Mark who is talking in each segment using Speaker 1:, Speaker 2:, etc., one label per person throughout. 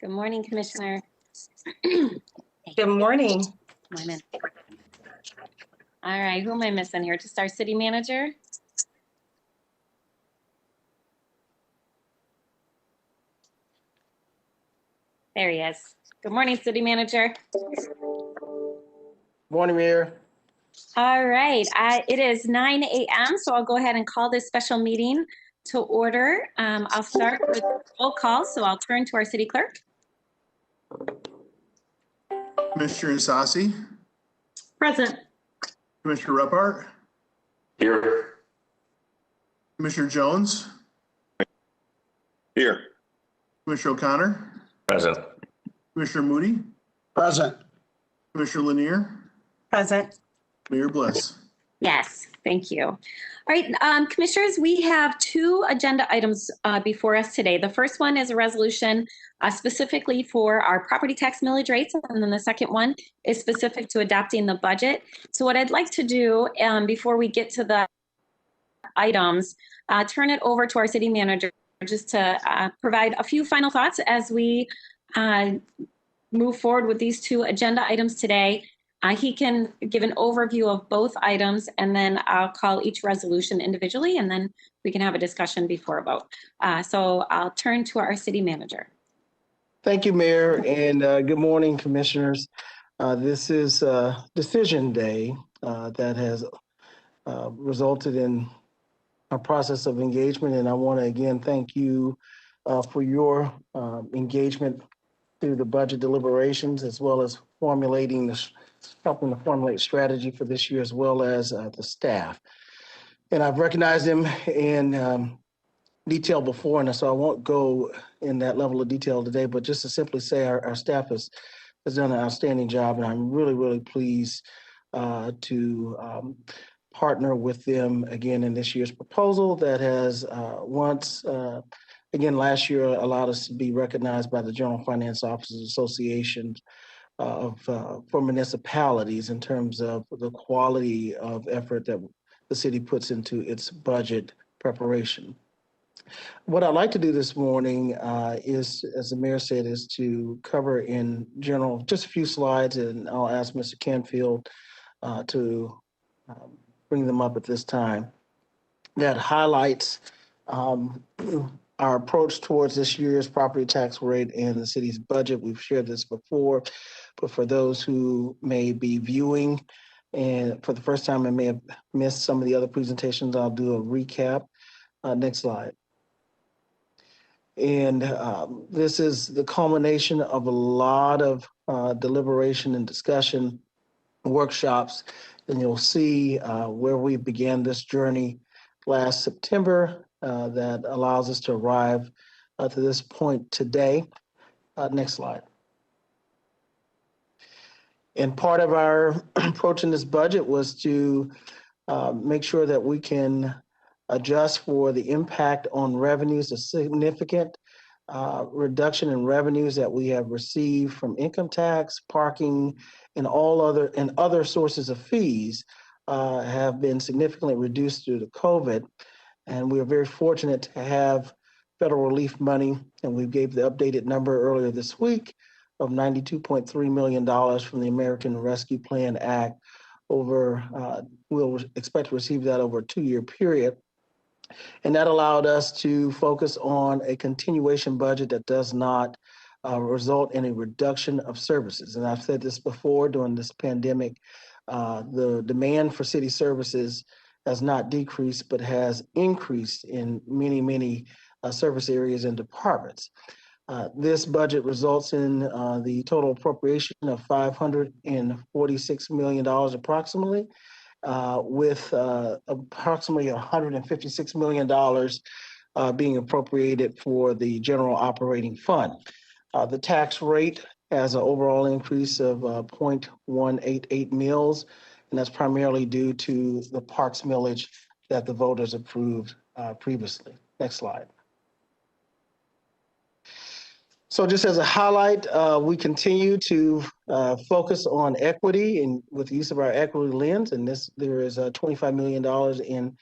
Speaker 1: Good morning, Commissioner.
Speaker 2: Good morning.
Speaker 1: All right, who am I missing here? Just our city manager? There he is. Good morning, city manager.
Speaker 3: Morning, Mayor.
Speaker 1: All right, it is 9 a.m., so I'll go ahead and call this special meeting to order. I'll start with roll call, so I'll turn to our city clerk.
Speaker 4: Commissioner Isasi.
Speaker 1: Present.
Speaker 4: Commissioner Repart.
Speaker 5: Here.
Speaker 4: Commissioner Jones.
Speaker 5: Here.
Speaker 4: Commissioner O'Connor.
Speaker 5: Present.
Speaker 4: Commissioner Moody.
Speaker 3: Present.
Speaker 4: Commissioner Lanier.
Speaker 2: Present.
Speaker 4: Mayor Bliss.
Speaker 1: Yes, thank you. All right, Commissioners, we have two agenda items before us today. The first one is a resolution specifically for our property tax millage rates, and then the second one is specific to adopting the budget. So what I'd like to do before we get to the items, turn it over to our city manager just to provide a few final thoughts as we move forward with these two agenda items today. He can give an overview of both items, and then I'll call each resolution individually, and then we can have a discussion before a vote. So I'll turn to our city manager.
Speaker 3: Thank you, Mayor, and good morning, Commissioners. This is Decision Day that has resulted in a process of engagement, and I want to again thank you for your engagement through the budget deliberations, as well as helping to formulate strategy for this year, as well as the staff. And I've recognized them in detail before, and so I won't go in that level of detail today, but just to simply say our staff has done an outstanding job, and I'm really, really pleased to partner with them again in this year's proposal that has again, last year allowed us to be recognized by the General Finance Officers Association for municipalities in terms of the quality of effort that the city puts into its budget preparation. What I'd like to do this morning is, as the mayor said, is to cover in general just a few slides, and I'll ask Mr. Canfield to bring them up at this time. That highlights our approach towards this year's property tax rate and the city's budget. We've shared this before, but for those who may be viewing and for the first time and may have missed some of the other presentations, I'll do a recap. Next slide. And this is the culmination of a lot of deliberation and discussion, workshops, and you'll see where we began this journey last September that allows us to arrive to this point today. Next slide. And part of our approach in this budget was to make sure that we can adjust for the impact on revenues, a significant reduction in revenues that we have received from income tax, parking, and other sources of fees have been significantly reduced due to COVID. And we are very fortunate to have federal relief money, and we gave the updated number earlier this week of $92.3 million from the American Rescue Plan Act. We'll expect to receive that over a 2-year period. And that allowed us to focus on a continuation budget that does not result in a reduction of services. And I've said this before, during this pandemic, the demand for city services has not decreased, but has increased in many, many service areas and departments. This budget results in the total appropriation of $546 million approximately, with approximately $156 million being appropriated for the general operating fund. The tax rate has an overall increase of 0.188 mils, and that's primarily due to the parks millage that the voters approved previously. Next slide. So just as a highlight, we continue to focus on equity and with the use of our equity lens, and there is $25 million in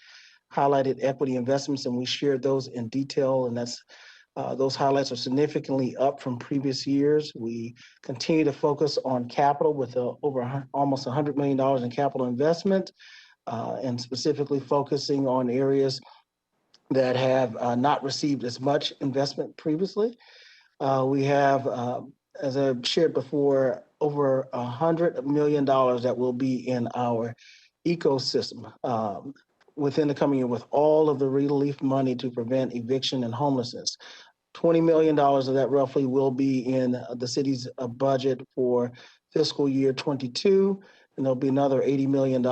Speaker 3: highlighted equity investments, and we shared those in detail, and that's Those highlights are significantly up from previous years. We continue to focus on capital with almost $100 million in capital investment, and specifically focusing on areas that have not received as much investment previously. We have, as I've shared before, over $100 million that will be in our ecosystem within the coming year, with all of the relief money to prevent eviction and homelessness. $20 million of that roughly will be in the city's budget for fiscal year 22, and there'll be another $80 million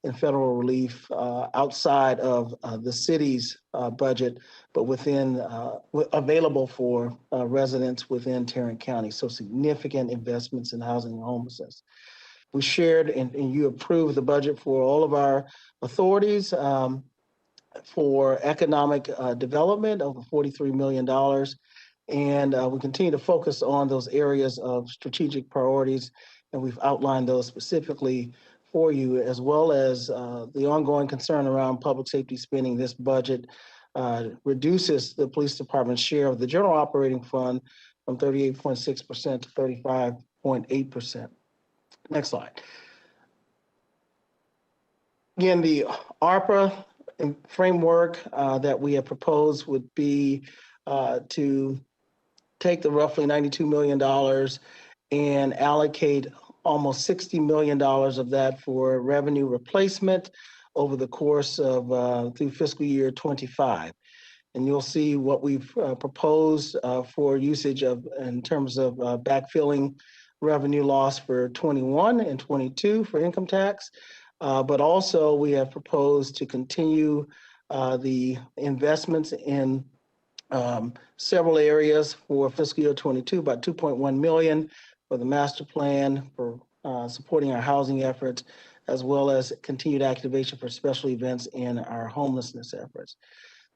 Speaker 3: in federal relief outside of the city's budget, but within available for residents within Tarrant County. So significant investments in housing and homelessness. We shared and you approved the budget for all of our authorities for economic development, over $43 million. And we continue to focus on those areas of strategic priorities, and we've outlined those specifically for you, as well as the ongoing concern around public safety spending. This budget reduces the police department's share of the general operating fund from 38.6% to 35.8%. Next slide. Again, the ARPA framework that we have proposed would be to take the roughly $92 million and allocate almost $60 million of that for revenue replacement over the course of through fiscal year 25. And you'll see what we've proposed for usage of in terms of backfilling revenue loss for 21 and 22 for income tax. But also we have proposed to continue the investments in several areas for fiscal year 22, about $2.1 million for the master plan for supporting our housing efforts, as well as continued activation for special events in our homelessness efforts.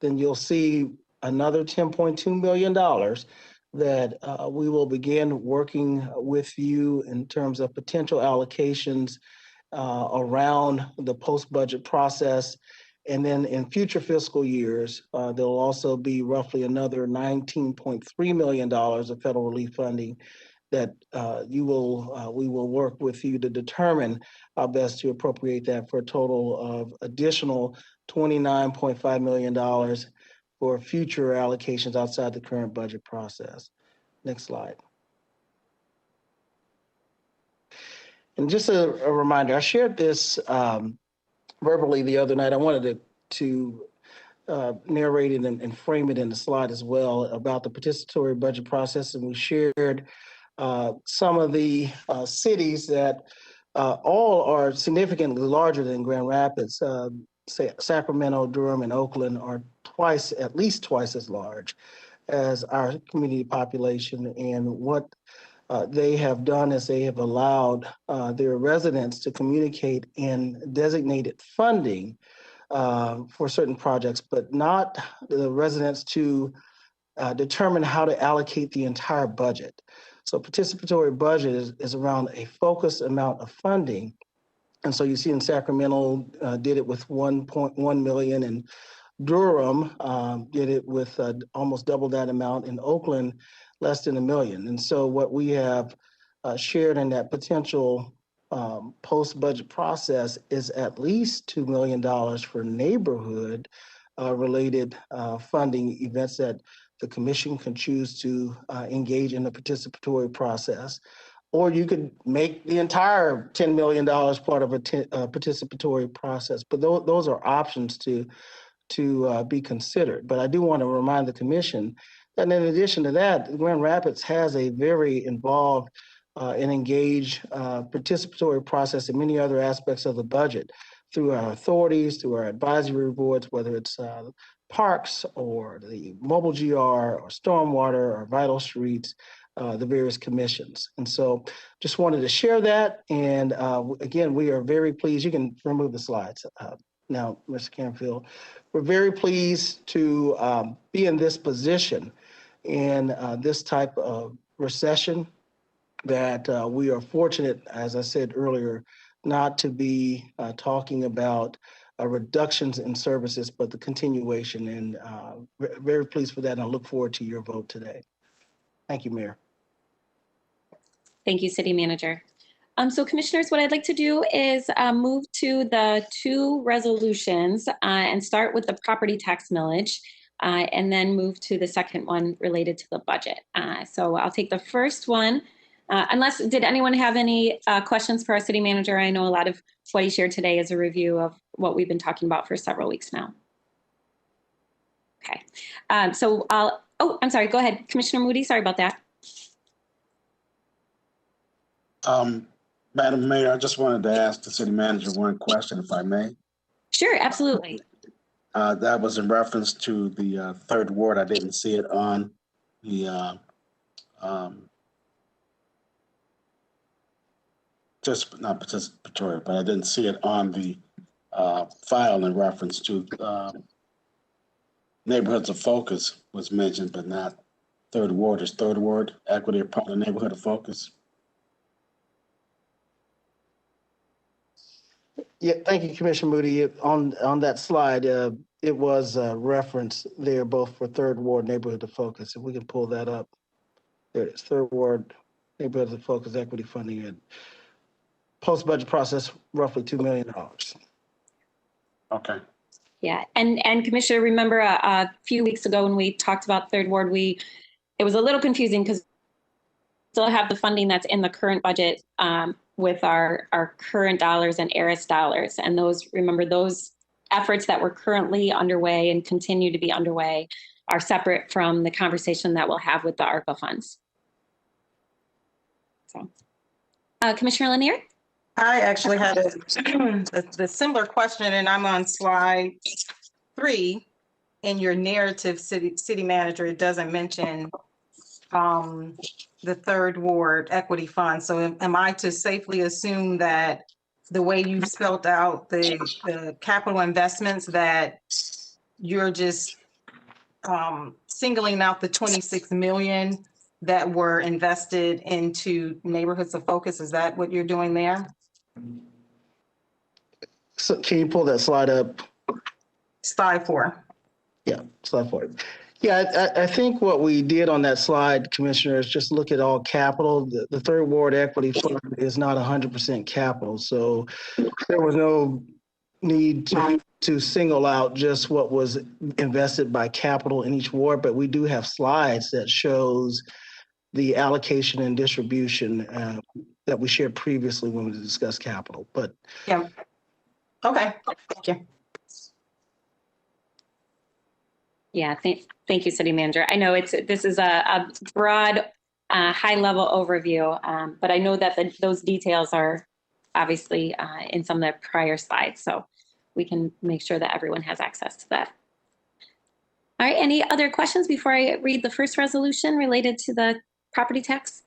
Speaker 3: Then you'll see another $10.2 million that we will begin working with you in terms of potential allocations around the post-budget process. And then in future fiscal years, there'll also be roughly another $19.3 million of federal relief funding that we will work with you to determine how best to appropriate that for a total of additional $29.5 million for future allocations outside the current budget process. Next slide. And just a reminder, I shared this verbally the other night. I wanted to narrate it and frame it in the slide as well about the participatory budget process. And we shared some of the cities that all are significantly larger than Grand Rapids. Sacramento, Durham, and Oakland are at least twice as large as our community population. And what they have done is they have allowed their residents to communicate in designated funding for certain projects, but not the residents to determine how to allocate the entire budget. So participatory budget is around a focused amount of funding. And so you see in Sacramento did it with 1.1 million, and Durham did it with almost double that amount, in Oakland less than $1 million. And so what we have shared in that potential post-budget process is at least $2 million for neighborhood related funding events that the commission can choose to engage in the participatory process. Or you could make the entire $10 million part of a participatory process. But those are options to be considered. But I do want to remind the commission that in addition to that, Grand Rapids has a very involved and engaged participatory process in many other aspects of the budget through our authorities, through our advisory boards, whether it's parks or the mobile GR or stormwater or vital streets, the various commissions. And so just wanted to share that. And again, we are very pleased. You can remove the slides now, Mr. Canfield. We're very pleased to be in this position in this type of recession, that we are fortunate, as I said earlier, not to be talking about reductions in services, but the continuation. And very pleased for that. And I look forward to your vote today. Thank you, Mayor.
Speaker 1: Thank you, City Manager. So Commissioners, what I'd like to do is move to the two resolutions and start with the property tax millage and then move to the second one related to the budget. So I'll take the first one. Did anyone have any questions for our City Manager? I know a lot of what he shared today is a review of what we've been talking about for several weeks now. Okay, I'm sorry, go ahead. Commissioner Moody, sorry about that.
Speaker 6: Madam Mayor, I just wanted to ask the city manager one question, if I may.
Speaker 1: Sure, absolutely.
Speaker 6: That was in reference to the third ward. I didn't see it on the just not participatory, but I didn't see it on the file in reference to neighborhoods of focus was mentioned, but not third ward. Is third ward equity a part of the neighborhood of focus?
Speaker 3: Yeah, thank you, Commissioner Moody. On that slide, it was referenced there both for third ward neighborhood of focus. If we can pull that up, there it is. Third ward neighborhood of focus equity funding and post-budget process, roughly $2 million.
Speaker 6: Okay.
Speaker 1: Yeah, and Commissioner, remember a few weeks ago when we talked about third ward, it was a little confusing because we still have the funding that's in the current budget with our current dollars and ARIS dollars. And those efforts that were currently underway and continue to be underway are separate from the conversation that we'll have with the ARPA funds. So, Commissioner Lanier?
Speaker 2: I actually had the similar question, and I'm on slide 3. In your narrative, city manager, it doesn't mention the third ward equity fund. So am I to safely assume that the way you spelled out the capital investments, that you're just singling out the 26 million that were invested into neighborhoods of focus? Is that what you're doing there?
Speaker 3: So can you pull that slide up?
Speaker 2: Slide 4.
Speaker 3: Yeah, slide 4. Yeah, I think what we did on that slide, Commissioner, is just look at all capital. The third ward equity fund is not 100% capital. So there was no need to single out just what was invested by capital in each ward, but we do have slides that shows the allocation and distribution that we shared previously when we discussed capital. But
Speaker 2: yeah, okay, thank you.
Speaker 1: Yeah, thank you, City Manager. I know this is a broad, high-level overview, but I know that those details are obviously in some of the prior slides, so we can make sure that everyone has access to that. All right, any other questions before I read the first resolution related to the property tax?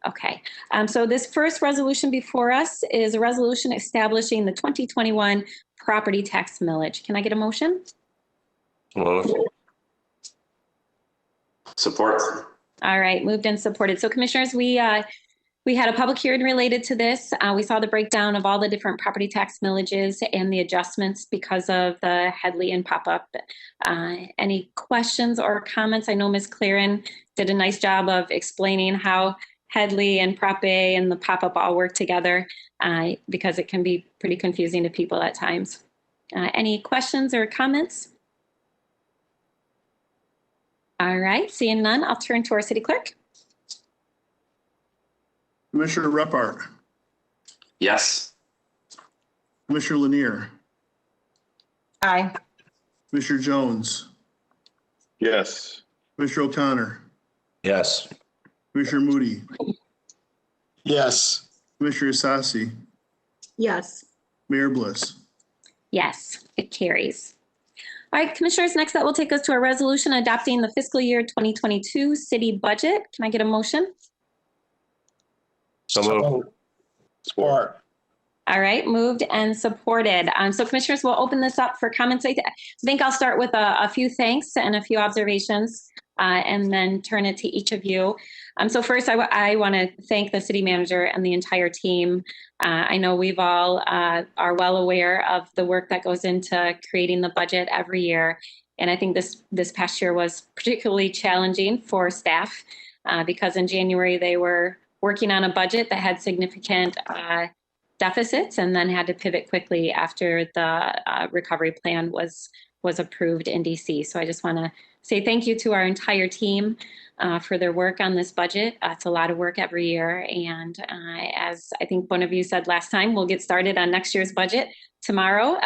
Speaker 1: Okay, so this first resolution before us is a resolution establishing the 2021 property tax millage. Can I get a motion?
Speaker 5: Move. Support.
Speaker 1: All right, moved and supported. So Commissioners, we had a public hearing related to this. We saw the breakdown of all the different property tax millages and the adjustments because of the Headley and pop-up. Any questions or comments? I know Ms. Claren did a nice job of explaining how Headley and Prop A and the pop-up all work together because it can be pretty confusing to people at times. Any questions or comments? All right, seeing none, I'll turn to our City Clerk.
Speaker 4: Commissioner Repart,
Speaker 5: Yes.
Speaker 4: Commissioner Lanier,
Speaker 2: Aye.
Speaker 4: Commissioner Jones,
Speaker 7: Yes.
Speaker 4: Commissioner O'Connor,
Speaker 7: Yes.
Speaker 4: Commissioner Moody,
Speaker 6: Yes.
Speaker 4: Commissioner Isasi,
Speaker 2: Yes.
Speaker 4: Mayor Bliss.
Speaker 1: Yes, it carries. All right, Commissioners, next that will take us to a resolution adopting the fiscal year 2022 city budget. Can I get a motion?
Speaker 7: So moved.
Speaker 6: Support.
Speaker 1: All right, moved and supported. So Commissioners, we'll open this up for comments. I think I'll start with a few thanks and a few observations. and then turn it to each of you. So first, I want to thank the city manager and the entire team. I know we've all are well aware of the work that goes into creating the budget every year. And I think this past year was particularly challenging for staff because in January they were working on a budget that had significant deficits and then had to pivot quickly after the recovery plan was approved in DC. So I just want to say thank you to our entire team for their work on this budget. It's a lot of work every year. And as I think one of you said last time, we'll get started on next year's budget tomorrow,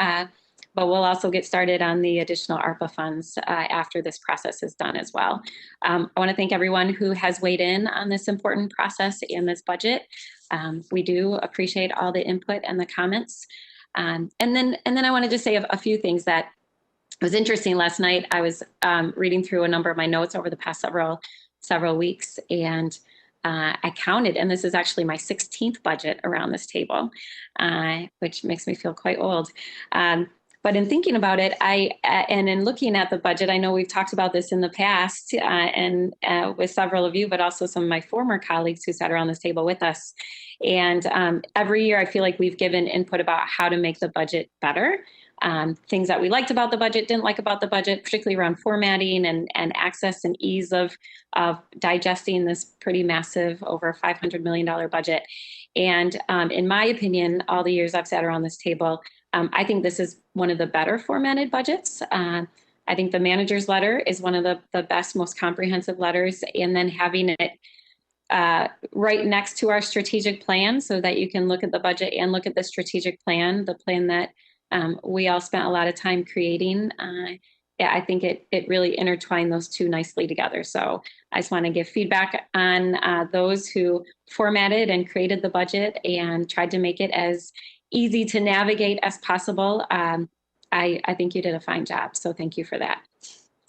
Speaker 1: but we'll also get started on the additional ARPA funds after this process is done as well. I want to thank everyone who has weighed in on this important process in this budget. We do appreciate all the input and the comments. And then I want to just say a few things that was interesting. Last night, I was reading through a number of my notes over the past several weeks, and I counted, and this is actually my 16th budget around this table, which makes me feel quite old. But in thinking about it, and in looking at the budget, I know we've talked about this in the past and with several of you, but also some of my former colleagues who sat around this table with us. And every year, I feel like we've given input about how to make the budget better. Things that we liked about the budget, didn't like about the budget, particularly around formatting and access and ease of digesting this pretty massive, over $500 million budget. And in my opinion, all the years I've sat around this table, I think this is one of the better formatted budgets. I think the manager's letter is one of the best, most comprehensive letters. And then having it right next to our strategic plan so that you can look at the budget and look at the strategic plan, the plan that we all spent a lot of time creating. Yeah, I think it really intertwined those two nicely together. So I just want to give feedback on those who formatted and created the budget and tried to make it as easy to navigate as possible. I think you did a fine job. So thank you for that.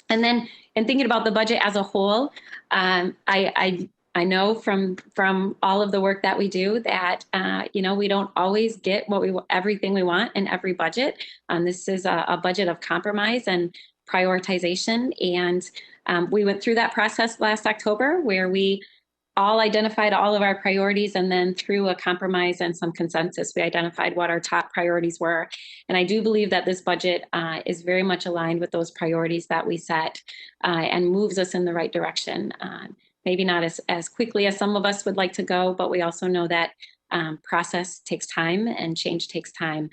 Speaker 1: And then in thinking about the budget as a whole, I know from all of the work that we do that, we don't always get everything we want in every budget. This is a budget of compromise and prioritization. And we went through that process last October where we all identified all of our priorities, and then through a compromise and some consensus, we identified what our top priorities were. And I do believe that this budget is very much aligned with those priorities that we set and moves us in the right direction. Maybe not as quickly as some of us would like to go, but we also know that process takes time and change takes time.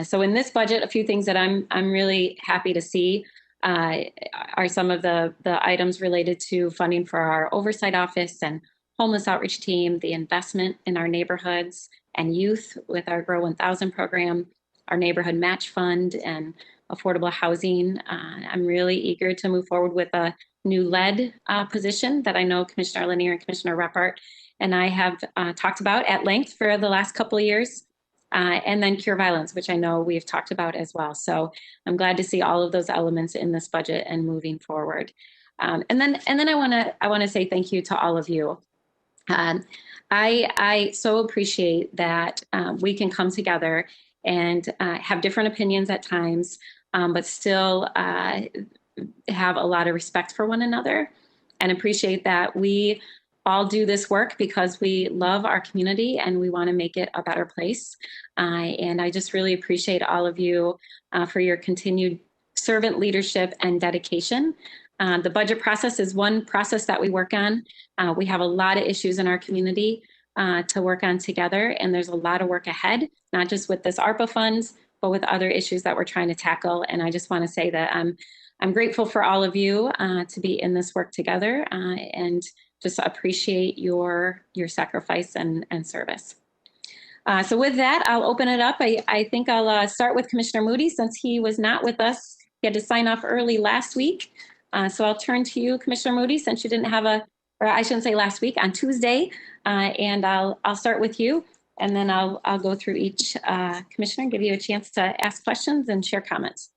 Speaker 1: So in this budget, a few things that I'm really happy to see are some of the items related to funding for our oversight office and homeless outreach team, the investment in our neighborhoods and youth with our Grow 1000 program, our neighborhood match fund and affordable housing. I'm really eager to move forward with a new lead position that I know Commissioner Lanier and Commissioner Reppert and I have talked about at length for the last couple of years. And then cure violence, which I know we've talked about as well. So I'm glad to see all of those elements in this budget and moving forward. And then I want to say thank you to all of you. I so appreciate that we can come together and have different opinions at times, but still have a lot of respect for one another, and appreciate that we all do this work because we love our community and we want to make it a better place. And I just really appreciate all of you for your continued servant leadership and dedication. The budget process is one process that we work on. We have a lot of issues in our community to work on together, and there's a lot of work ahead, not just with this ARPA funds, but with other issues that we're trying to tackle. And I just want to say that I'm grateful for all of you to be in this work together and just appreciate your sacrifice and service. So with that, I'll open it up. I think I'll start with Commissioner Moody since he was not with us. He had to sign off early last week. So I'll turn to you, Commissioner Moody, since you didn't have or I shouldn't say last week, on Tuesday. And I'll start with you, and then I'll go through each commissioner, give you a chance to ask questions and share comments.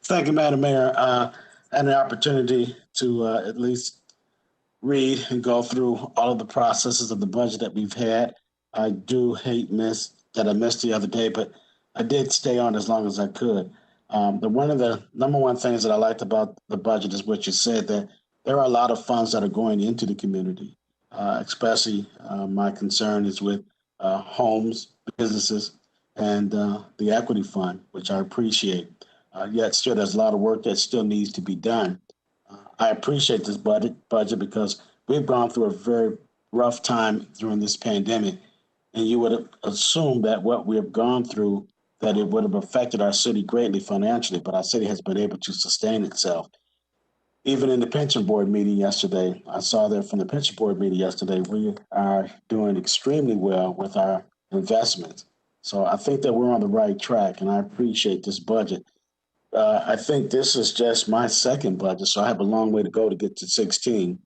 Speaker 6: Thank you, Madam Mayor. And the opportunity to at least read and go through all of the processes of the budget that we've had. I do miss that I missed the other day, but I did stay on as long as I could. One of the number one things that I liked about the budget is what you said, that there are a lot of funds that are going into the community, especially my concern is with homes, businesses, and the equity fund, which I appreciate. Yet still, there's a lot of work that still needs to be done. I appreciate this budget because we've gone through a very rough time during this pandemic, and you would have assumed that what we have gone through, that it would have affected our city greatly financially, but our city has been able to sustain itself. Even in the pension board meeting yesterday, I saw that from the pension board meeting yesterday, we are doing extremely well with our investments. So I think that we're on the right track, and I appreciate this budget. I think this is just my second budget, so I have a long way to go to get to 16,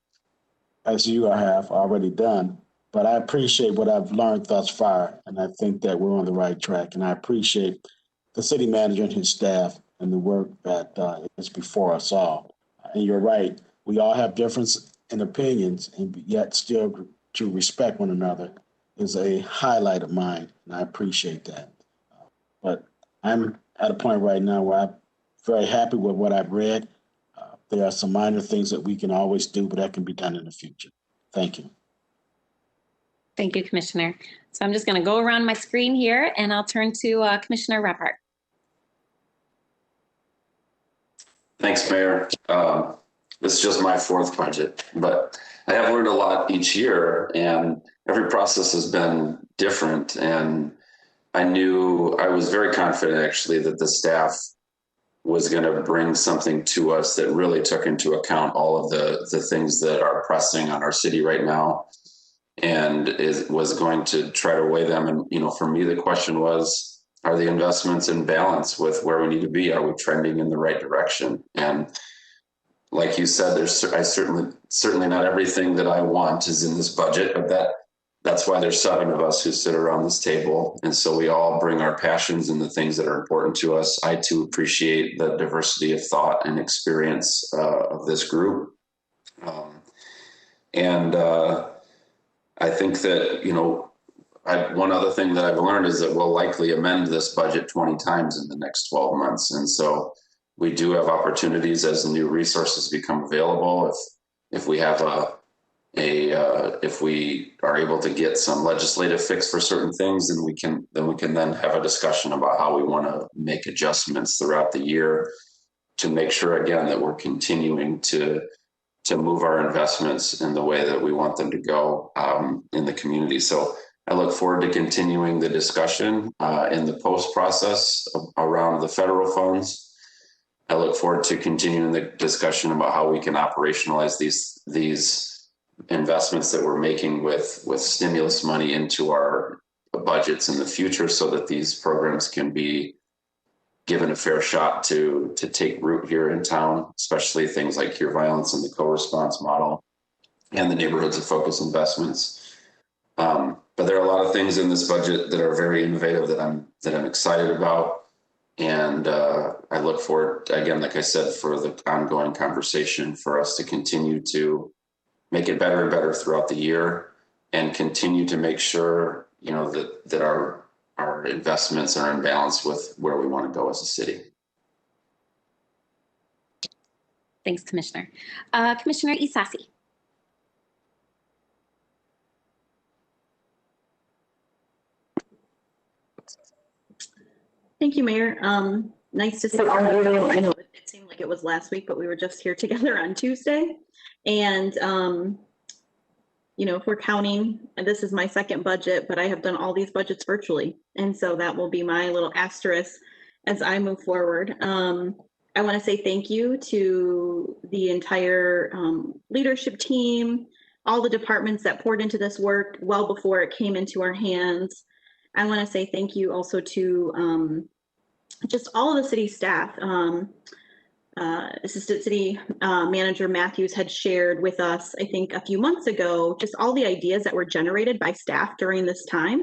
Speaker 6: as you have already done. But I appreciate what I've learned thus far, and I think that we're on the right track. And I appreciate the city manager and his staff and the work that is before us all. And you're right, we all have difference in opinions, and yet still to respect one another is a highlight of mine, and I appreciate that. But I'm at a point right now where I'm very happy with what I've read. There are some minor things that we can always do, but that can be done in the future. Thank you.
Speaker 1: Thank you, Commissioner. So I'm just going to go around my screen here, and I'll turn to Commissioner Repart.
Speaker 5: Thanks, Mayor. This is just my fourth budget, but I have learned a lot each year, and every process has been different. And I was very confident actually that the staff was going to bring something to us that really took into account all of the things that are pressing on our city right now, and was going to try to weigh them. And, for me, the question was, are the investments in balance with where we need to be? Are we trending in the right direction? And like you said, certainly not everything that I want is in this budget, but that's why there's 7 of us who sit around this table. And so we all bring our passions and the things that are important to us. I too appreciate the diversity of thought and experience of this group. I think that, one other thing that I've learned is that we'll likely amend this budget 20 times in the next 12 months. And so we do have opportunities as the new resources become available. If we have if we are able to get some legislative fix for certain things, then we can have a discussion about how we want to make adjustments throughout the year to make sure, again, that we're continuing to move our investments in the way that we want them to go in the community. So I look forward to continuing the discussion in the post process around the federal funds. I look forward to continuing the discussion about how we can operationalize these investments that we're making with stimulus money into our budgets in the future, so that these programs can be given a fair shot to take root here in town, especially things like Cure Violence and the co-response model and the neighborhoods of focus investments. But there are a lot of things in this budget that are very innovative that I'm excited about. And I look forward, again, like I said, for the ongoing conversation for us to continue to make it better and better throughout the year, and continue to make sure, that our investments are in balance with where we want to go as a city.
Speaker 1: Thanks, Commissioner. Commissioner Isasi.
Speaker 8: Thank you, Mayor. Nice to see all of you. I know it seemed like it was last week, but we were just here together on Tuesday. And, if we're counting, and this is my second budget, but I have done all these budgets virtually. And so that will be my little asterisk as I move forward. I want to say thank you to the entire leadership team, all the departments that poured into this work well before it came into our hands. I want to say thank you also to just all of the city staff. Assistant City Manager Matthews had shared with us, I think a few months ago, just all the ideas that were generated by staff during this time.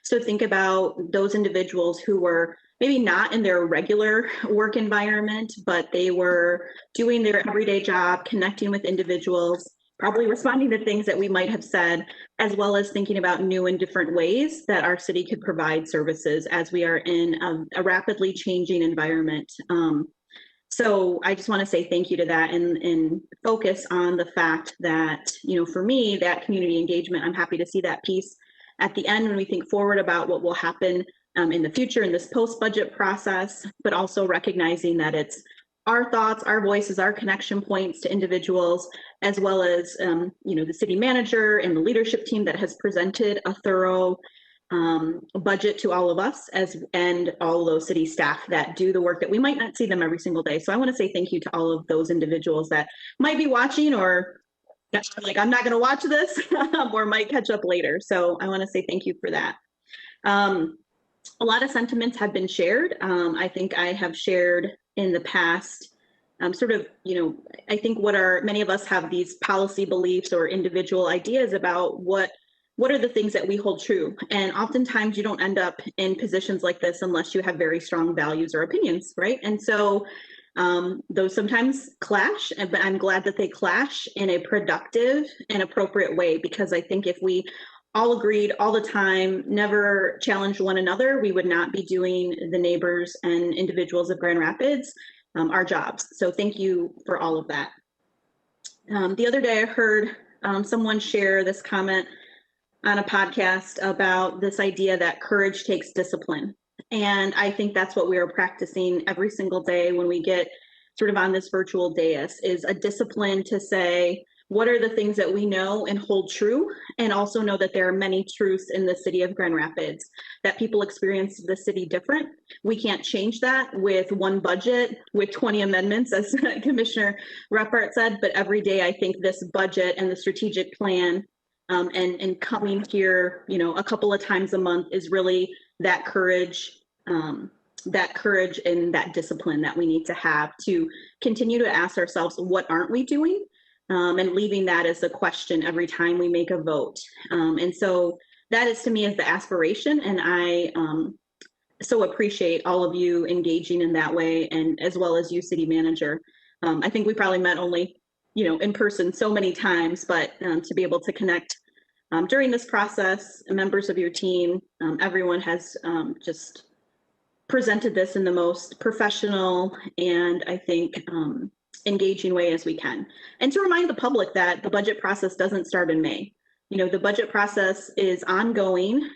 Speaker 8: So think about those individuals who were maybe not in their regular work environment, but they were doing their everyday job, connecting with individuals, probably responding to things that we might have said, as well as thinking about new and different ways that our city could provide services as we are in a rapidly changing environment. So I just want to say thank you to that and focus on the fact that, for me, that community engagement, I'm happy to see that piece at the end when we think forward about what will happen in the future in this post-budget process, but also recognizing that it's our thoughts, our voices, our connection points to individuals, as well as, the city manager and the leadership team that has presented a thorough budget to all of us and all of those city staff that do the work that we might not see them every single day. So I want to say thank you to all of those individuals that might be watching or like, I'm not going to watch this or might catch up later. So I want to say thank you for that. A lot of sentiments have been shared. I think I have shared in the past I think many of us have these policy beliefs or individual ideas about what are the things that we hold true. And oftentimes you don't end up in positions like this unless you have very strong values or opinions, right? And so those sometimes clash, but I'm glad that they clash in a productive and appropriate way, because I think if we all agreed all the time, never challenged one another, we would not be doing the neighbors and individuals of Grand Rapids our jobs. So thank you for all of that. The other day I heard someone share this comment on a podcast about this idea that courage takes discipline. And I think that's what we are practicing every single day when we get sort of on this virtual dais, is a discipline to say, what are the things that we know and hold true, and also know that there are many truths in the city of Grand Rapids, that people experience the city different. We can't change that with one budget, with 20 amendments, as Commissioner Reppert said, but every day I think this budget and the strategic plan and coming here, a couple of times a month is really that courage and that discipline that we need to have to continue to ask ourselves, what aren't we doing? And leaving that as a question every time we make a vote. And so that is, to me, is the aspiration. And I so appreciate all of you engaging in that way, and as well as you, city manager. I think we probably met only, in person so many times, but to be able to connect during this process, members of your team, everyone has just presented this in the most professional and I think engaging way as we can. And to remind the public that the budget process doesn't start in May. The budget process is ongoing.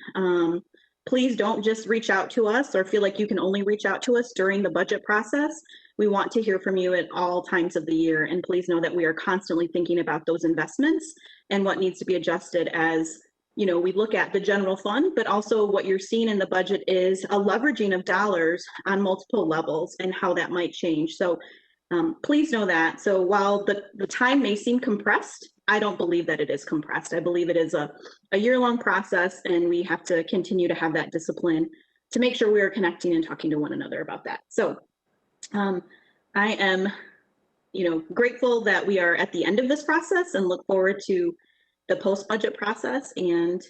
Speaker 8: Please don't just reach out to us or feel like you can only reach out to us during the budget process. We want to hear from you at all times of the year. And please know that we are constantly thinking about those investments and what needs to be adjusted as we look at the general fund, but also what you're seeing in the budget is a leveraging of dollars on multiple levels and how that might change. So please know that. So while the time may seem compressed, I don't believe that it is compressed. I believe it is a year-long process, and we have to continue to have that discipline to make sure we are connecting and talking to one another about that. So I am, grateful that we are at the end of this process and look forward to the post-budget process. And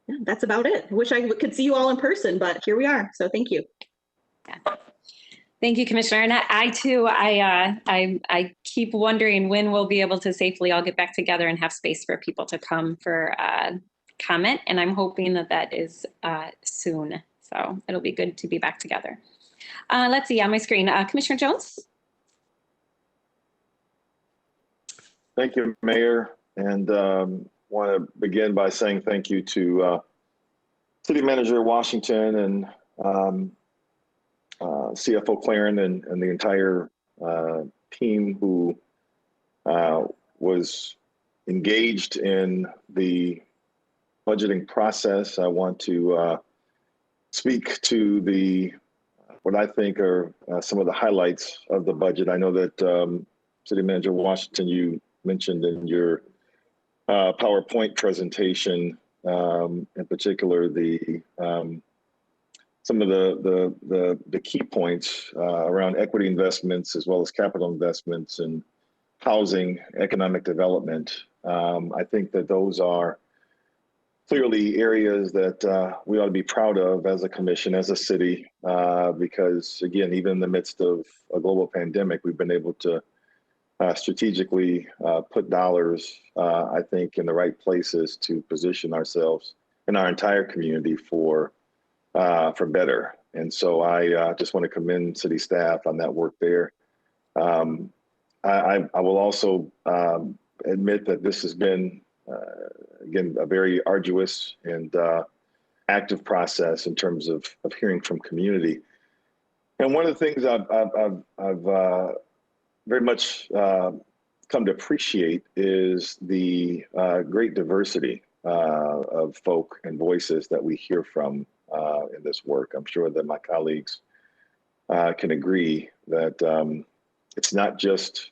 Speaker 8: yeah, that's about it. Wish I could see you all in person, but here we are. So thank you.
Speaker 1: Yeah. Thank you, Commissioner. And I too, I keep wondering when we'll be able to safely all get back together and have space for people to come for comment. And I'm hoping that is soon. So it'll be good to be back together. Let's see on my screen, Commissioner Jones.
Speaker 7: Thank you, Mayor. And want to begin by saying thank you to City Manager Washington and CFO Claren and the entire team who was engaged in the budgeting process. I want to speak to what I think are some of the highlights of the budget. I know that City Manager Washington, you mentioned in your PowerPoint presentation, in particular, some of the key points around equity investments as well as capital investments and housing, economic development. I think that those are clearly areas that we ought to be proud of as a commission, as a city, because again, even in the midst of a global pandemic, we've been able to strategically put dollars, I think, in the right places to position ourselves and our entire community for better. And so I just want to commend city staff on that work there. I will also admit that this has been, again, a very arduous and active process in terms of hearing from community. And one of the things I've very much come to appreciate is the great diversity of folk and voices that we hear from in this work. I'm sure that my colleagues can agree that it's not just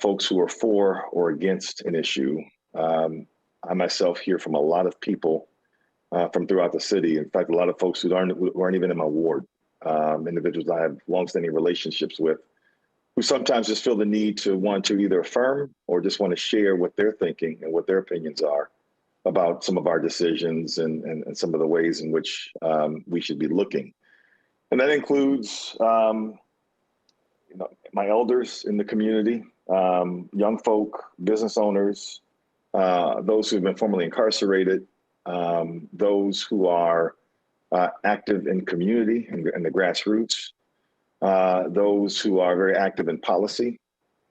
Speaker 7: folks who are for or against an issue. I myself hear from a lot of people from throughout the city. In fact, a lot of folks who aren't even in my ward, individuals I have longstanding relationships with, who sometimes just feel the need to want to either affirm or just want to share what they're thinking and what their opinions are about some of our decisions and some of the ways in which we should be looking. And that includes my elders in the community, young folk, business owners, those who have been formerly incarcerated, those who are active in community and the grassroots, those who are very active in policy.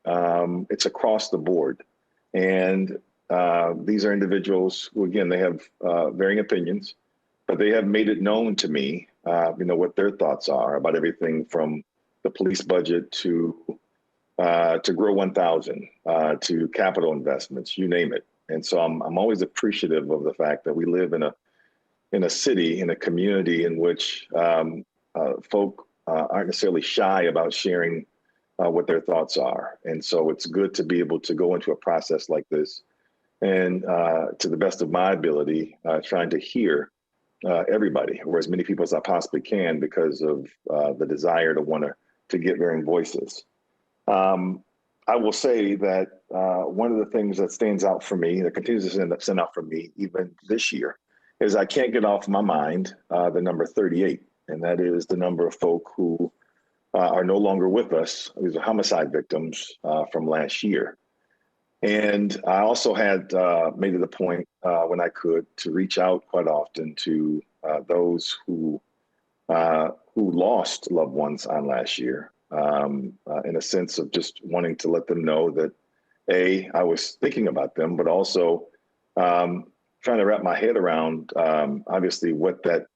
Speaker 7: It's across the board. And these are individuals who, again, they have varying opinions, but they have made it known to me, what their thoughts are about everything from the police budget to Grow 1000, to capital investments, you name it. And so I'm always appreciative of the fact that we live in a city, in a community in which folk aren't necessarily shy about sharing what their thoughts are. And so it's good to be able to go into a process like this and to the best of my ability, trying to hear everybody, or as many people as I possibly can, because of the desire to want to get varying voices. I will say that one of the things that stands out for me, that continues to stand out for me even this year, is I can't get off my mind the number 38, and that is the number of folk who are no longer with us. These are homicide victims from last year. And I also had made it a point when I could to reach out quite often to those who lost loved ones on last year, in a sense of just wanting to let them know that, I was thinking about them, but also trying to wrap my head around, obviously, what that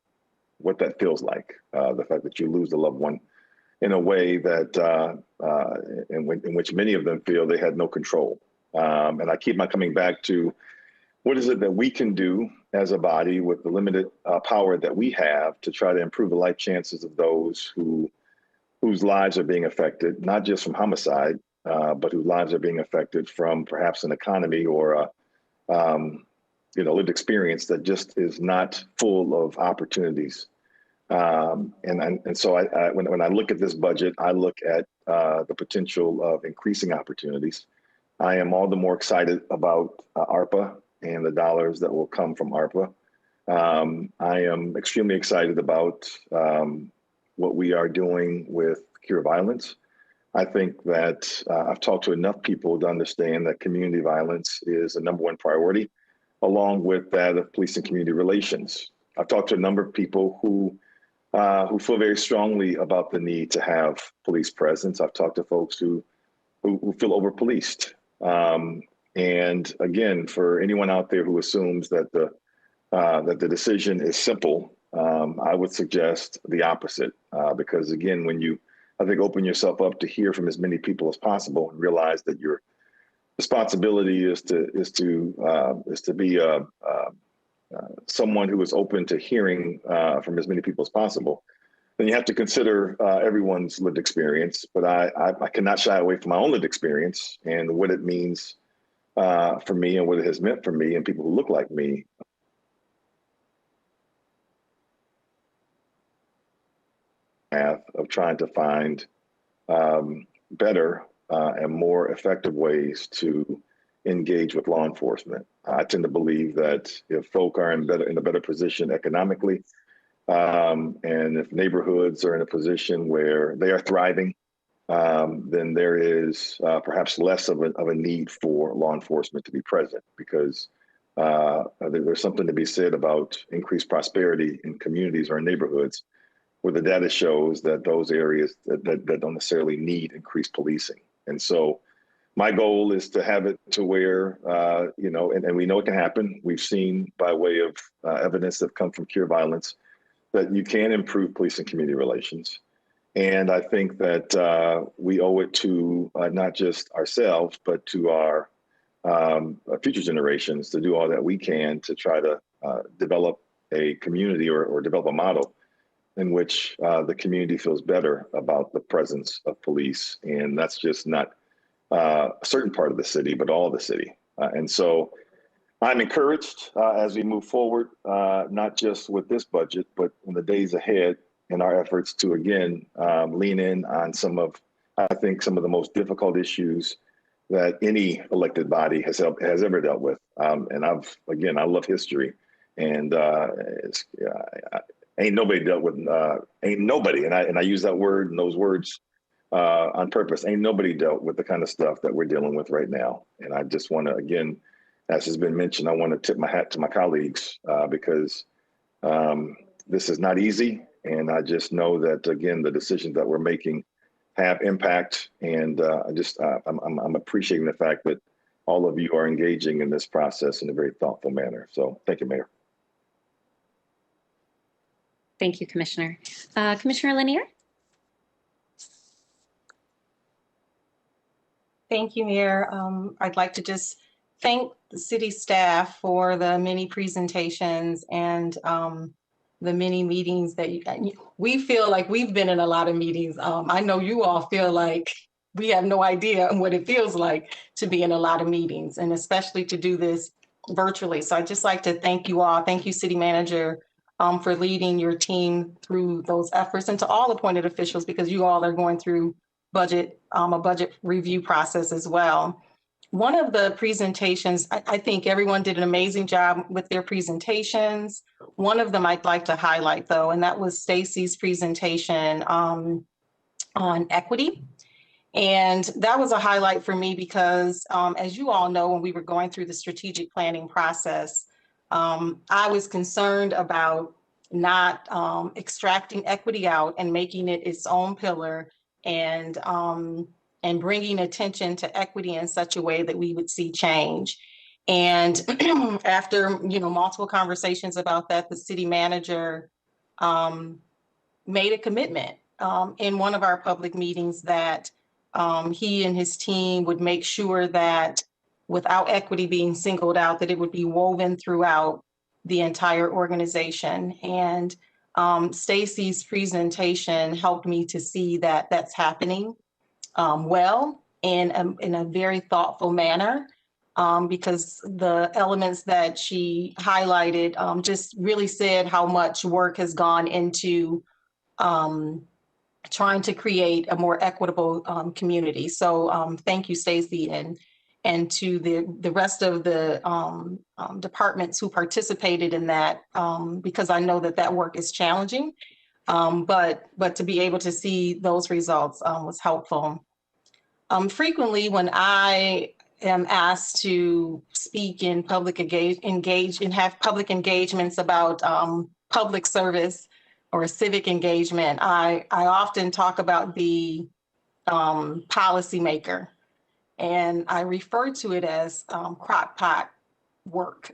Speaker 7: feels like, the fact that you lose a loved one in a way that in which many of them feel they had no control. And I keep on coming back to what is it that we can do as a body with the limited power that we have to try to improve the life chances of those whose lives are being affected, not just from homicide, but whose lives are being affected from perhaps an economy or lived experience that just is not full of opportunities. And so when I look at this budget, I look at the potential of increasing opportunities. I am all the more excited about ARPA and the dollars that will come from ARPA. I am extremely excited about what we are doing with Cure Violence. I think that I've talked to enough people to understand that community violence is the number one priority, along with that of police and community relations. I've talked to a number of people who feel very strongly about the need to have police presence. I've talked to folks who feel over-policed. And again, for anyone out there who assumes that the decision is simple, I would suggest the opposite. Because again, when you, I think, open yourself up to hear from as many people as possible and realize that your responsibility is to be someone who is open to hearing from as many people as possible, then you have to consider everyone's lived experience. But I cannot shy away from my own lived experience and what it means for me and what it has meant for me and people who look like me. Path of trying to find better and more effective ways to engage with law enforcement. I tend to believe that if folk are in a better position economically, and if neighborhoods are in a position where they are thriving, then there is perhaps less of a need for law enforcement to be present, because there's something to be said about increased prosperity in communities or neighborhoods where the data shows that those areas that don't necessarily need increased policing. And so my goal is to have it to where, and we know it can happen. We've seen by way of evidence that come from Cure Violence that you can improve police and community relations. And I think that we owe it to not just ourselves, but to our future generations to do all that we can to try to develop a community or develop a model in which the community feels better about the presence of police. And that's just not a certain part of the city, but all of the city. And so I'm encouraged as we move forward, not just with this budget, but in the days ahead in our efforts to, again, lean in on I think some of the most difficult issues that any elected body has ever dealt with. And I love history, and ain't nobody dealt with, and I use that word and those words on purpose. Ain't nobody dealt with the kind of stuff that we're dealing with right now. And I just want to, again, as has been mentioned, I want to tip my hat to my colleagues because this is not easy. And I just know that, again, the decisions that we're making have impact. And I'm appreciating the fact that all of you are engaging in this process in a very thoughtful manner. So thank you, Mayor.
Speaker 1: Thank you, Commissioner. Commissioner Lanier?
Speaker 2: Thank you, Mayor. I'd like to just thank the city staff for the many presentations and the many meetings that we feel like we've been in a lot of meetings. I know you all feel like we have no idea what it feels like to be in a lot of meetings, and especially to do this virtually. So I'd just like to thank you all. Thank you, City Manager, for leading your team through those efforts, and to all appointed officials, because you all are going through a budget review process as well. One of the presentations, I think everyone did an amazing job with their presentations. One of them I'd like to highlight, though, and that was Stacy's presentation on equity. And that was a highlight for me because, as you all know, when we were going through the strategic planning process, I was concerned about not extracting equity out and making it its own pillar, and bringing attention to equity in such a way that we would see change. And after multiple conversations about that, the city manager made a commitment in one of our public meetings that he and his team would make sure that without equity being singled out, that it would be woven throughout the entire organization. And Stacy's presentation helped me to see that that's happening well in a very thoughtful manner, because the elements that she highlighted just really said how much work has gone into trying to create a more equitable community. So thank you, Stacy, and to the rest of the departments who participated in that, because I know that work is challenging, but to be able to see those results was helpful. Frequently, when I am asked to speak in public have public engagements about public service or civic engagement, I often talk about the policymaker. And I refer to it as crock pot work,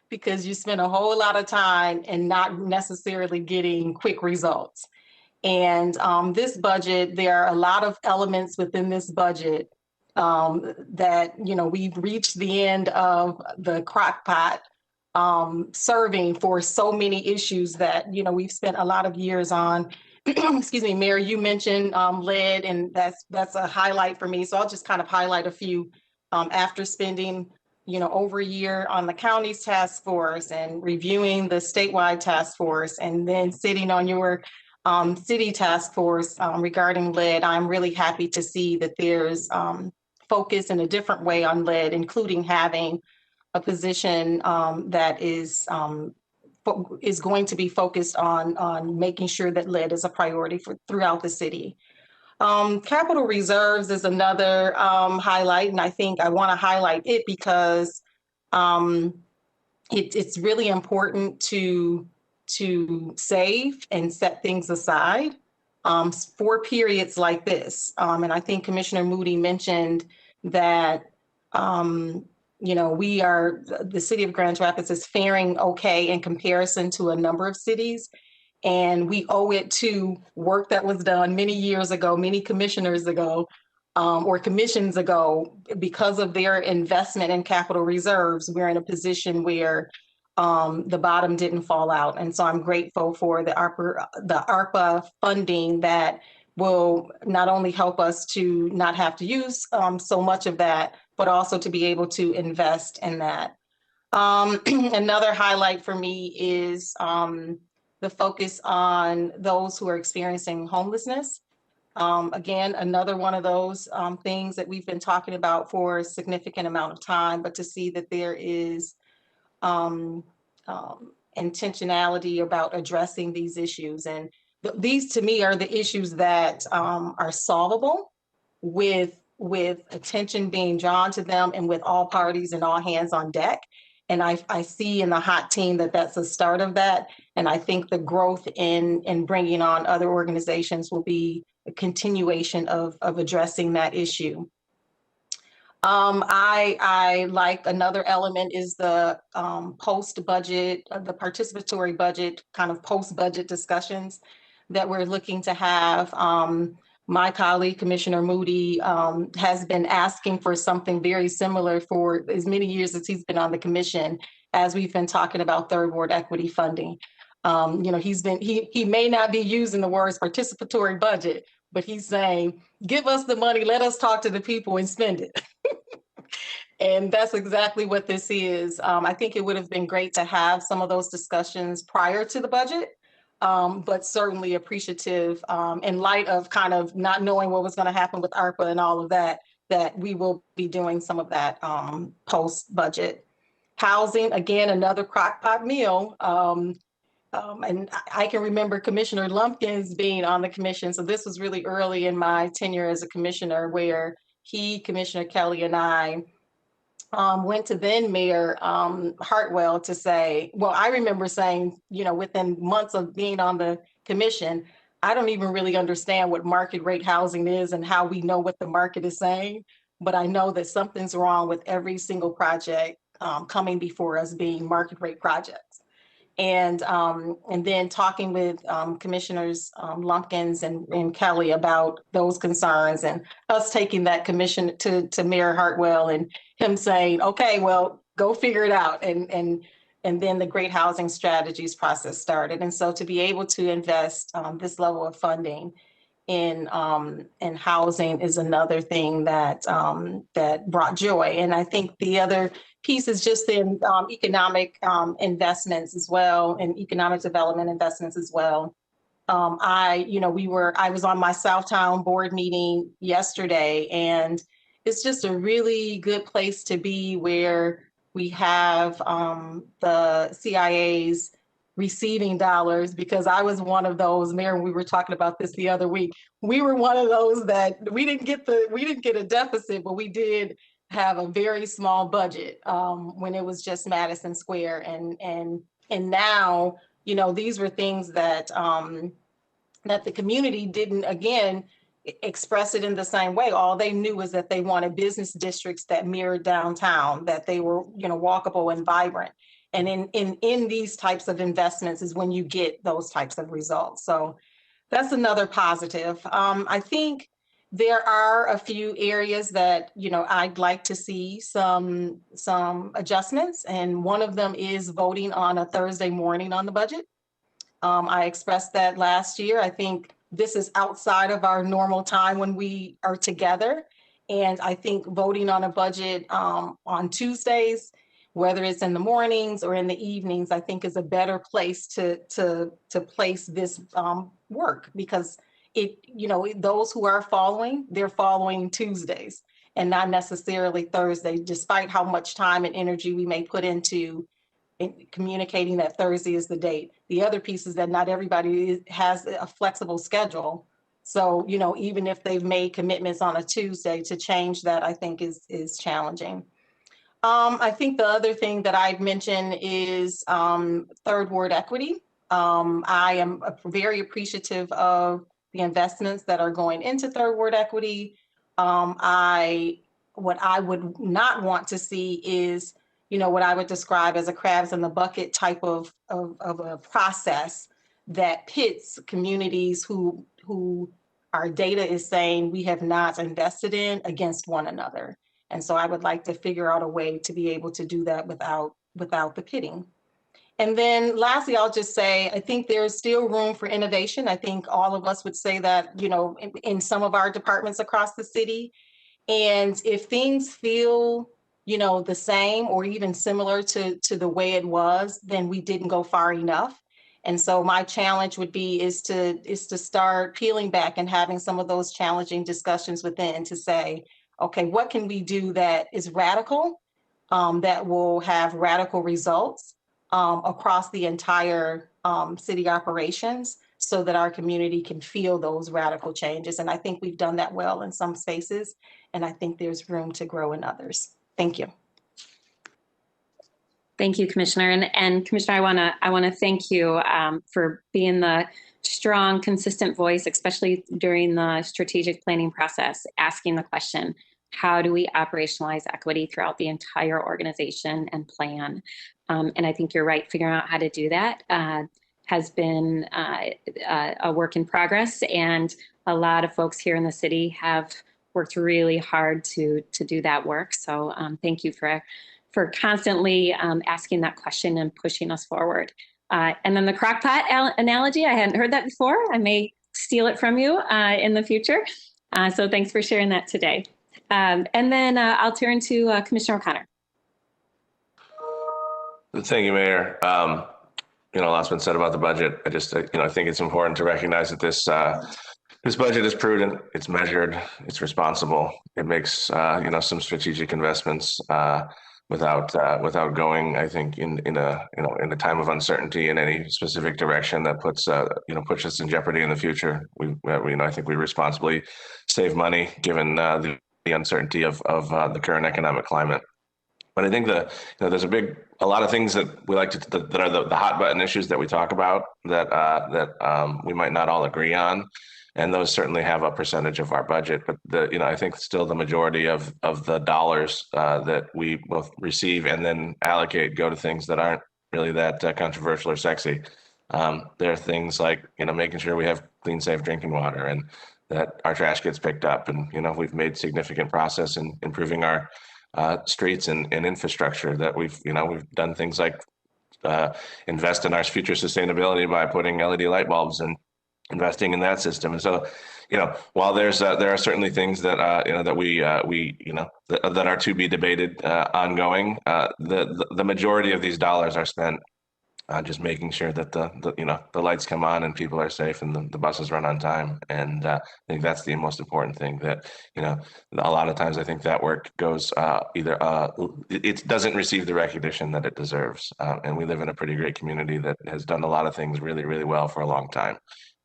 Speaker 2: because you spend a whole lot of time and not necessarily getting quick results. And this budget, there are a lot of elements within this budget that, we've reached the end of the crock pot serving for so many issues that, we've spent a lot of years on. Excuse me, Mayor, you mentioned lead, and that's a highlight for me. So I'll just kind of highlight a few. After spending, over a year on the county's task force and reviewing the statewide task force, and then sitting on your city task force regarding lead, I'm really happy to see that there's focus in a different way on lead, including having a position that is going to be focused on making sure that lead is a priority throughout the city. Capital reserves is another highlight, and I think I want to highlight it because it's really important to save and set things aside for periods like this. And I think Commissioner Moody mentioned that, the city of Grand Rapids is faring okay in comparison to a number of cities. And we owe it to work that was done many years ago, many commissioners ago, or commissions ago. Because of their investment in capital reserves, we're in a position where the bottom didn't fall out. And so I'm grateful for the ARPA funding that will not only help us to not have to use so much of that, but also to be able to invest in that. Another highlight for me is the focus on those who are experiencing homelessness. Again, another one of those things that we've been talking about for a significant amount of time, but to see that there is intentionality about addressing these issues. And these to me are the issues that are solvable with attention being drawn to them and with all parties and all hands on deck. And I see in the HOT team that that's a start of that. And I think the growth in bringing on other organizations will be a continuation of addressing that issue. I like another element is the post-budget, the participatory budget, kind of post-budget discussions that we're looking to have. My colleague, Commissioner Moody, has been asking for something very similar for as many years as he's been on the commission, as we've been talking about third ward equity funding. He may not be using the words participatory budget, but he's saying, give us the money, let us talk to the people and spend it. And that's exactly what this is. I think it would have been great to have some of those discussions prior to the budget, but certainly appreciative in light of kind of not knowing what was going to happen with ARPA and all of that, that we will be doing some of that post-budget. Housing, again, another crockpot meal. And I can remember Commissioner Lumpkins being on the commission. So this was really early in my tenure as a commissioner, where he, Commissioner Kelly, and I went to then Mayor Hartwell to say, well, I remember saying, within months of being on the commission, I don't even really understand what market rate housing is and how we know what the market is saying. But I know that something's wrong with every single project coming before us being market rate projects. And then talking with Commissioners Lumpkins and Kelly about those concerns, and us taking that commission to Mayor Hartwell and him saying, okay, well, go figure it out. And then the Great Housing Strategies process started. And so to be able to invest this level of funding in housing is another thing that that brought joy. And I think the other piece is just in economic investments as well, and economic development investments as well. I was on my Southtown board meeting yesterday, and it's just a really good place to be, where we have the CIAs receiving dollars, because I was one of those, Mayor, we were talking about this the other week. We were one of those that we didn't get a deficit, but we did have a very small budget when it was just Madison Square. And now, these were things that that the community didn't, again, express it in the same way. All they knew was that they wanted business districts that mirrored downtown, that they were, walkable and vibrant. And in these types of investments is when you get those types of results. So that's another positive. I think there are a few areas that, I'd like to see some adjustments. And one of them is voting on a Thursday morning on the budget. I expressed that last year. I think this is outside of our normal time when we are together. And I think voting on a budget on Tuesdays, whether it's in the mornings or in the evenings, I think is a better place to place this work, because those who are following, they're following Tuesdays and not necessarily Thursday, despite how much time and energy we may put into communicating that Thursday is the date. The other piece is that not everybody has a flexible schedule. So, even if they've made commitments on a Tuesday, to change that, I think is challenging. I think the other thing that I'd mention is third ward equity. I am very appreciative of the investments that are going into third ward equity. What I would not want to see is, what I would describe as a crabs in the bucket type of a process that pits communities who our data is saying we have not invested in against one another. And so I would like to figure out a way to be able to do that without the pitting. And then lastly, I'll just say, I think there's still room for innovation. I think all of us would say that, in some of our departments across the city. And if things feel, the same or even similar to the way it was, then we didn't go far enough. And so my challenge would be is to start peeling back and having some of those challenging discussions within to say, okay, what can we do that is radical, that will have radical results across the entire city operations so that our community can feel those radical changes. And I think we've done that well in some spaces, and I think there's room to grow in others. Thank you.
Speaker 1: Thank you, Commissioner. And Commissioner, I want to thank you for being the strong, consistent voice, especially during the strategic planning process, asking the question, how do we operationalize equity throughout the entire organization and plan? And I think you're right, figuring out how to do that has been a work in progress. And a lot of folks here in the city have worked really hard to do that work. So thank you for constantly asking that question and pushing us forward. And then the crock pot analogy, I hadn't heard that before. I may steal it from you in the future. So thanks for sharing that today. And then I'll turn to Commissioner O'Connor.
Speaker 9: Thank you, Mayor. A lot's been said about the budget. I just, I think it's important to recognize that this budget is prudent, it's measured, it's responsible. It makes, some strategic investments without going, I think, in a time of uncertainty in any specific direction that puts us in jeopardy in the future. I think we responsibly save money given the uncertainty of the current economic climate. But I think there's a lot of things that we like that are the hot button issues that we talk about that we might not all agree on. And those certainly have a percentage of our budget, but I think still the majority of the dollars that we both receive and then allocate go to things that aren't really that controversial or sexy. There are things like making sure we have clean, safe drinking water and that our trash gets picked up, and we've made significant progress in improving our streets and infrastructure. That we've done things like invest in our future sustainability by putting LED light bulbs and investing in that system. And so, while there are certainly things that that are to be debated ongoing, the majority of these dollars are spent just making sure that the lights come on and people are safe and the buses run on time. And I think that's the most important thing. That a lot of times I think that work goes it doesn't receive the recognition that it deserves. And we live in a pretty great community that has done a lot of things really, really well for a long time.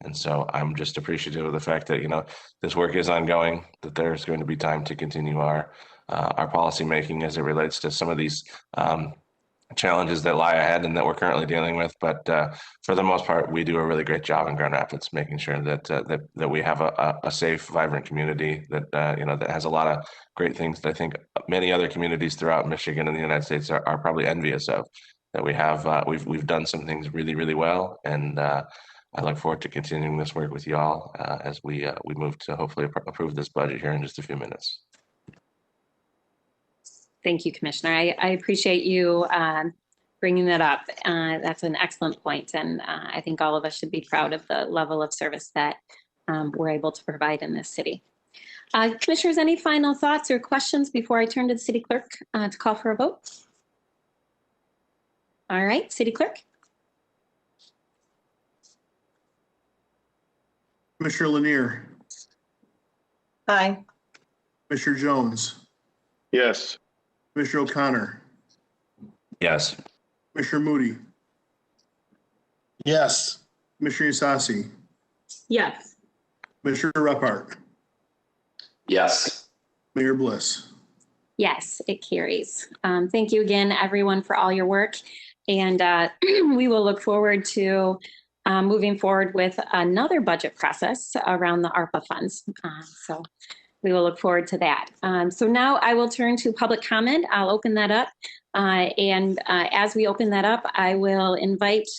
Speaker 9: And so I'm just appreciative of the fact that, this work is ongoing, that there's going to be time to continue our policy making as it relates to some of these challenges that lie ahead and that we're currently dealing with. But for the most part, we do a really great job in Grand Rapids, making sure that we have a safe, vibrant community that, that has a lot of great things that I think many other communities throughout Michigan and the United States are probably envious of. That we have, we've done some things really, really well. And I look forward to continuing this work with y'all as we move to hopefully approve this budget here in just a few minutes.
Speaker 1: Thank you, Commissioner. I appreciate you bringing that up. That's an excellent point, and I think all of us should be proud of the level of service that we're able to provide in this city. Commissioners, any final thoughts or questions before I turn to the City Clerk to call for a vote? All right, City Clerk.
Speaker 4: Commissioner Lanier,
Speaker 2: Aye.
Speaker 4: Commissioner Jones,
Speaker 7: Yes.
Speaker 4: Commissioner O'Connor,
Speaker 9: Yes.
Speaker 4: Commissioner Moody,
Speaker 6: Yes.
Speaker 4: Commissioner Isasi,
Speaker 8: Yes.
Speaker 4: Commissioner Repart,
Speaker 5: Yes.
Speaker 4: Mayor Bliss.
Speaker 1: Yes, it carries. Thank you again, everyone, for all your work. And we will look forward to moving forward with another budget process around the ARPA funds. So we will look forward to that. So now I will turn to public comment. I'll open that up. As we open that up, I will invite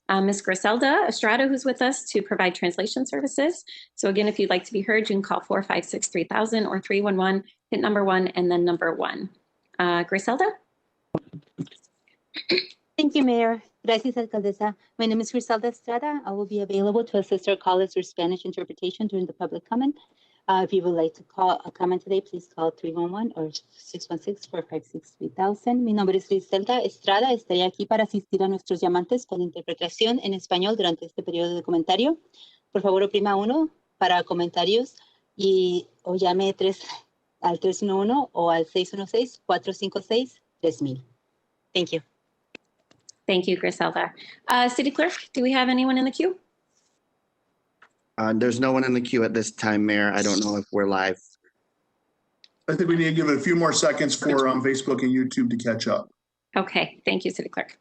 Speaker 1: Ms. Griselda Estrada, who's with us, to provide translation services. So again, if you'd like to be heard, you can call 456-3000 or 311, hit number 1 and then number 1. Griselda?
Speaker 10: Thank you, Mayor. Gracias, Alcaldesa. My name is Griselda Estrada. I will be available to assist our callers with Spanish interpretation during the public comment. If you would like to call a comment today, please call 311 or 616-456-3000. Mi nombre es Griselda Estrada. Estaré aquí para asistir a nuestros llamantes con interpretación en español durante este periodo de comentario. Por favor, oprima 1 para comentarios o llame al 311 o al 616-456-3000. Thank you.
Speaker 1: Thank you, Griselda. City Clerk, do we have anyone in the queue?
Speaker 11: There's no one in the queue at this time, Mayor. I don't know if we're live.
Speaker 4: I think we need to give it a few more seconds for Facebook and YouTube to catch up.
Speaker 1: Okay, thank you, City Clerk.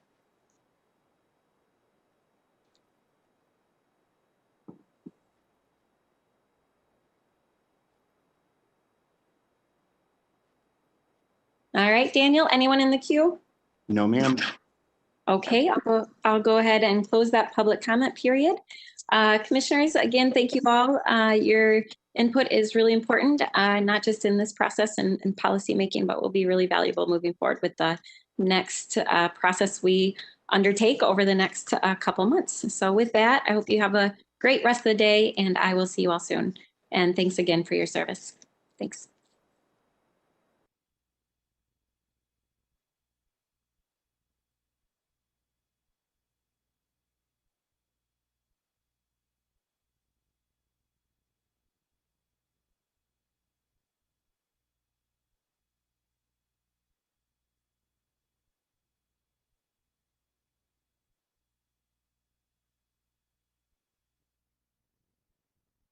Speaker 1: All right, Daniel, anyone in the queue?
Speaker 11: No, ma'am.
Speaker 1: Okay, I'll go ahead and close that public comment period. Commissioners, again, thank you all. Your input is really important, not just in this process and policy making, but will be really valuable moving forward with the next process we undertake over the next couple months. So with that, I hope you have a great rest of the day, and I will see you all soon. And thanks again for your service. Thanks.